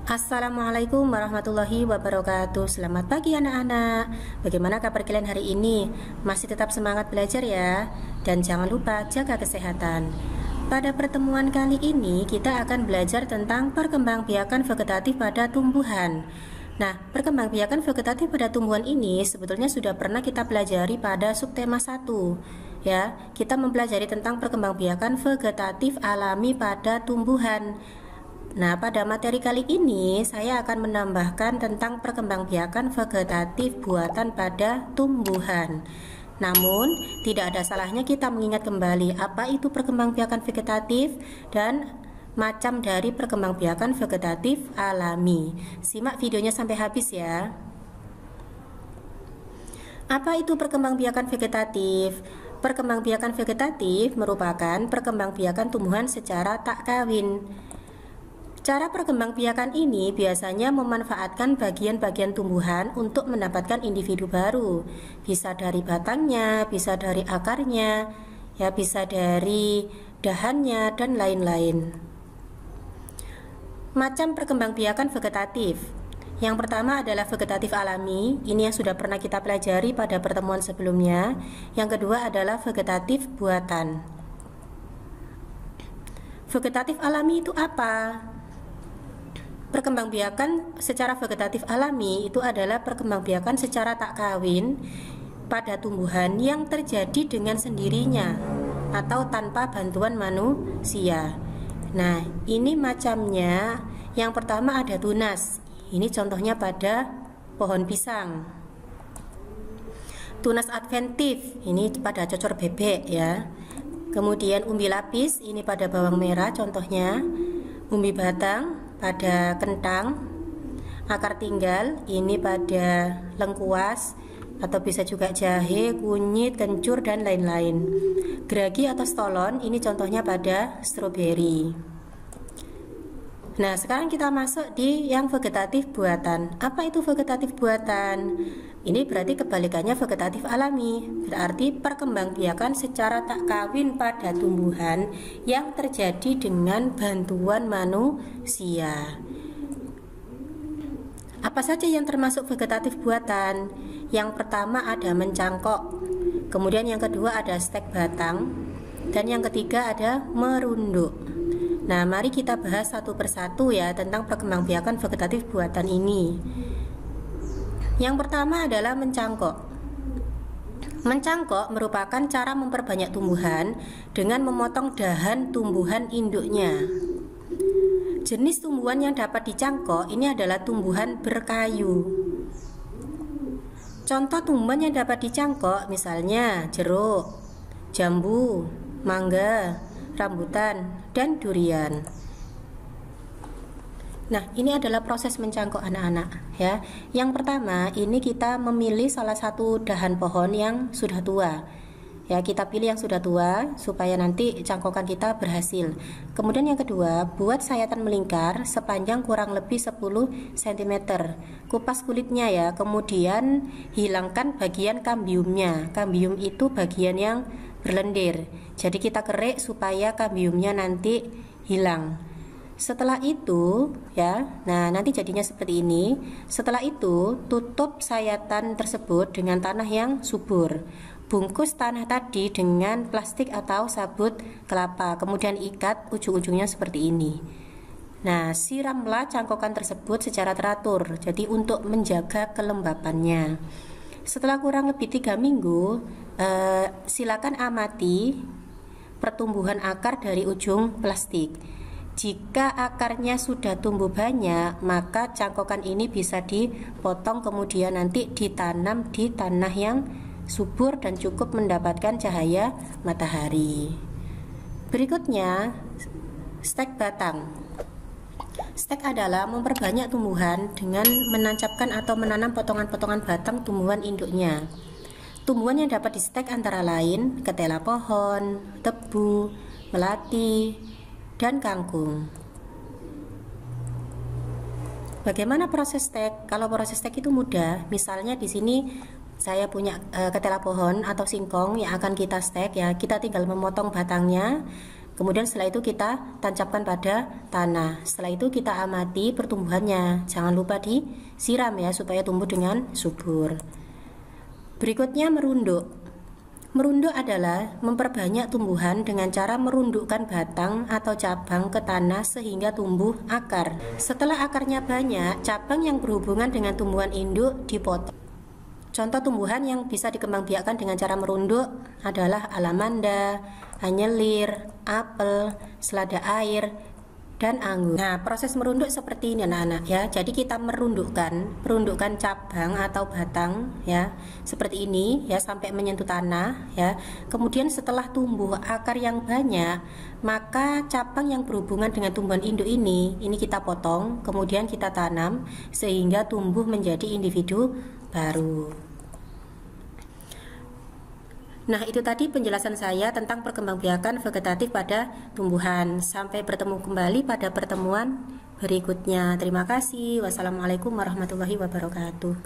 Assalamualaikum warahmatullahi wabarakatuh. Selamat pagi anak-anak. Bagaimana kabar kalian hari ini? Masih tetap semangat belajar ya? Dan jangan lupa jaga kesehatan. Pada pertemuan kali ini kita akan belajar tentang perkembangbiakan vegetatif pada tumbuhan. Nah, perkembangbiakan vegetatif pada tumbuhan ini sebetulnya sudah pernah kita pelajari pada subtema 1. Ya, kita mempelajari tentang perkembangbiakan vegetatif alami pada tumbuhan. Nah, pada materi kali ini saya akan menambahkan tentang perkembangbiakan vegetatif buatan pada tumbuhan. Namun, tidak ada salahnya kita mengingat kembali apa itu perkembangbiakan vegetatif dan macam dari perkembangbiakan vegetatif alami. Simak videonya sampai habis ya. Apa itu perkembangbiakan vegetatif? Perkembangbiakan vegetatif merupakan perkembangbiakan tumbuhan secara tak kawin. Cara perkembangbiakan ini biasanya memanfaatkan bagian-bagian tumbuhan untuk mendapatkan individu baru. Bisa dari batangnya, bisa dari akarnya, ya bisa dari dahannya dan lain-lain. Macam perkembangbiakan vegetatif. Yang pertama adalah vegetatif alami. Ini yang sudah pernah kita pelajari pada pertemuan sebelumnya. Yang kedua adalah vegetatif buatan. Vegetatif alami itu apa? Perkembangbiakan secara vegetatif alami itu adalah perkembangbiakan secara tak kawin pada tumbuhan yang terjadi dengan sendirinya atau tanpa bantuan manusia. Nah, ini macamnya. Yang pertama ada tunas. Ini contohnya pada pohon pisang. Tunas adventif, ini pada cocor bebek ya. Kemudian umbi lapis, ini pada bawang merah contohnya. Umbi batang pada kentang, akar tinggal ini pada lengkuas atau bisa juga jahe, kunyit, kencur dan lain-lain. Geragi atau stolon ini contohnya pada stroberi. Nah, sekarang kita masuk di yang vegetatif buatan. Apa itu vegetatif buatan? Ini berarti kebalikannya vegetatif alami. Berarti perkembangbiakan secara tak kawin pada tumbuhan yang terjadi dengan bantuan manusia. Apa saja yang termasuk vegetatif buatan? Yang pertama ada mencangkok. Kemudian yang kedua ada stek batang. Dan yang ketiga ada merunduk. Nah, mari kita bahas satu persatu ya tentang perkembangbiakan vegetatif buatan ini. Yang pertama adalah mencangkok. Mencangkok merupakan cara memperbanyak tumbuhan dengan memotong dahan tumbuhan induknya. Jenis tumbuhan yang dapat dicangkok ini adalah tumbuhan berkayu. Contoh tumbuhan yang dapat dicangkok misalnya jeruk, jambu, mangga, rambutan, dan durian. Nah, ini adalah proses mencangkok anak-anak ya. Yang pertama, ini kita memilih salah satu dahan pohon yang sudah tua. Ya, kita pilih yang sudah tua supaya nanti cangkokan kita berhasil. Kemudian yang kedua, buat sayatan melingkar sepanjang kurang lebih 10 cm. Kupas kulitnya ya, kemudian hilangkan bagian kambiumnya. Kambium itu bagian yang berlendir. Jadi kita kerik supaya kambiumnya nanti hilang. Setelah itu ya, nah nanti jadinya seperti ini. Setelah itu tutup sayatan tersebut dengan tanah yang subur. Bungkus tanah tadi dengan plastik atau sabut kelapa. Kemudian ikat ujung-ujungnya seperti ini. Nah, siramlah cangkokan tersebut secara teratur. Jadi untuk menjaga kelembapannya. Setelah kurang lebih 3 minggu, silakan amati pertumbuhan akar dari ujung plastik. Jika akarnya sudah tumbuh banyak, maka cangkokan ini bisa dipotong kemudian nanti ditanam di tanah yang subur dan cukup mendapatkan cahaya matahari. Berikutnya, stek batang. Stek adalah memperbanyak tumbuhan dengan menancapkan atau menanam potongan-potongan batang tumbuhan induknya. Tumbuhan yang dapat di stek antara lain ketela pohon, tebu, melati, dan kangkung. Bagaimana proses stek? Kalau proses stek itu mudah. Misalnya di sini saya punya ketela pohon atau singkong yang akan kita stek ya. Kita tinggal memotong batangnya, Kemudian setelah itu kita tancapkan pada tanah. Setelah itu kita amati pertumbuhannya. Jangan lupa disiram ya supaya tumbuh dengan subur. Berikutnya merunduk. Merunduk adalah memperbanyak tumbuhan dengan cara merundukkan batang atau cabang ke tanah sehingga tumbuh akar. Setelah akarnya banyak, cabang yang berhubungan dengan tumbuhan induk dipotong. Contoh tumbuhan yang bisa dikembangbiakkan dengan cara merunduk adalah alamanda, anyelir, apel, selada air, dan anggur. Nah, proses merunduk seperti ini anak-anak ya. Jadi kita merundukkan cabang atau batang ya, seperti ini ya sampai menyentuh tanah ya. Kemudian setelah tumbuh akar yang banyak, maka cabang yang berhubungan dengan tumbuhan induk ini kita potong, kemudian kita tanam sehingga tumbuh menjadi individu baru. Nah, itu tadi penjelasan saya tentang perkembangbiakan vegetatif pada tumbuhan. Sampai bertemu kembali pada pertemuan berikutnya. Terima kasih. Wassalamualaikum warahmatullahi wabarakatuh.